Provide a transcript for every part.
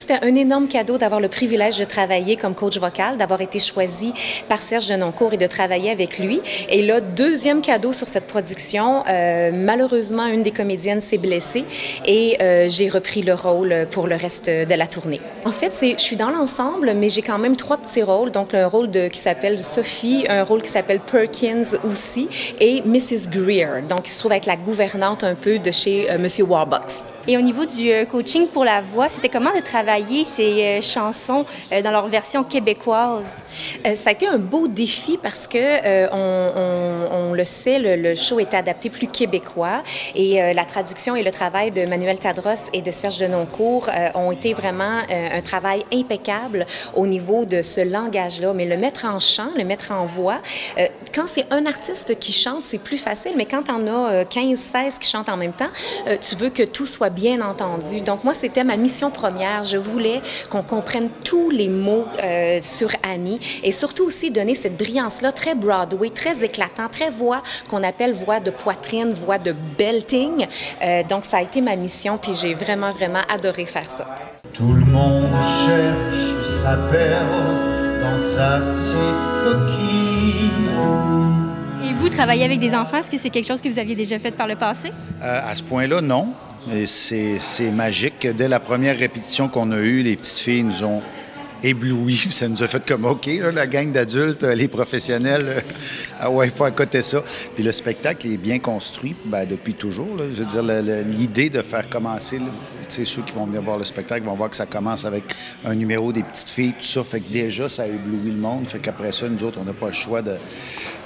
c'était un énorme cadeau d'avoir le privilège de travailler comme coach vocal, d'avoir été choisie par Serge Denoncourt et de travailler avec lui. Et là, deuxième cadeau sur cette production, malheureusement, une des comédiennes s'est blessée et j'ai repris le rôle pour le reste de la tournée. En fait, je suis dans l'ensemble, mais j'ai quand même 3 petits rôles. Donc, un rôle qui s'appelle Sophie, un rôle qui s'appelle Perkins aussi, et Mrs. Greer, donc qui se trouve être la gouvernante un peu de chez Monsieur Warbucks. Et au niveau du coaching pour la voix, c'était comment de travailler ces chansons dans leur version québécoise? Ça a été un beau défi parce que on le sait, le show était adapté plus québécois et la traduction et le travail de Manuel Tadros et de Serge Denoncourt ont été vraiment un travail impeccable au niveau de ce langage-là. Mais le mettre en chant, le mettre en voix, quand c'est un artiste qui chante, c'est plus facile, mais quand on a 15, 16 qui chantent en même temps, tu veux que tout soit bien entendu. Donc moi, c'était ma mission première. Je voulais qu'on comprenne tous les mots sur Annie et surtout aussi donner cette brillance-là très Broadway, très éclatant, très voix qu'on appelle voix de poitrine, voix de belting. Donc ça a été ma mission, puis j'ai vraiment, vraiment adoré faire ça. Tout le monde cherche sa perle dans sa petite coquille. Et vous, travaillez avec des enfants, est-ce que c'est quelque chose que vous aviez déjà fait par le passé? À ce point-là, non. Et c'est magique. Dès la première répétition qu'on a eue, les petites filles nous ont éblouis. Ça nous a fait comme OK, là, la gang d'adultes, les professionnels, ah ouais, il faut accoter ça. Puis le spectacle est bien construit depuis toujours. Là. Je veux dire, l'idée de faire commencer, ceux qui vont venir voir le spectacle vont voir que ça commence avec un numéro des petites filles, tout ça. Fait que déjà, ça a ébloui le monde. Fait qu'après ça, nous autres, on n'a pas le choix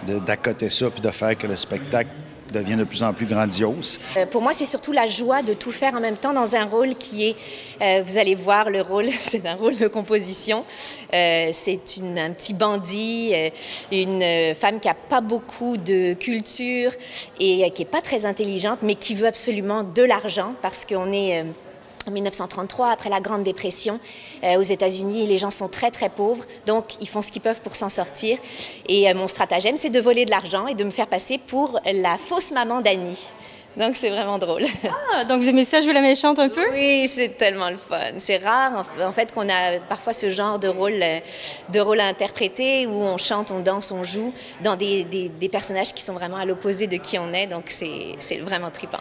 d'accoter ça puis de faire que le spectacle devient de plus en plus grandiose. Pour moi, c'est surtout la joie de tout faire en même temps dans un rôle qui est, vous allez voir le rôle, c'est un rôle de composition. C'est un petit bandit, une femme qui n'a pas beaucoup de culture et qui n'est pas très intelligente, mais qui veut absolument de l'argent parce qu'on est... En 1933, après la Grande Dépression, aux États-Unis, les gens sont très, très pauvres. Donc, ils font ce qu'ils peuvent pour s'en sortir. Et mon stratagème, c'est de voler de l'argent et de me faire passer pour la fausse maman d'Annie. Donc, c'est vraiment drôle. Ah, donc vous aimez ça, jouer la méchante un peu? Oui, c'est tellement le fun. C'est rare, en fait, qu'on a parfois ce genre de rôle à interpréter où on chante, on danse, on joue dans des personnages qui sont vraiment à l'opposé de qui on est. Donc, c'est vraiment trippant.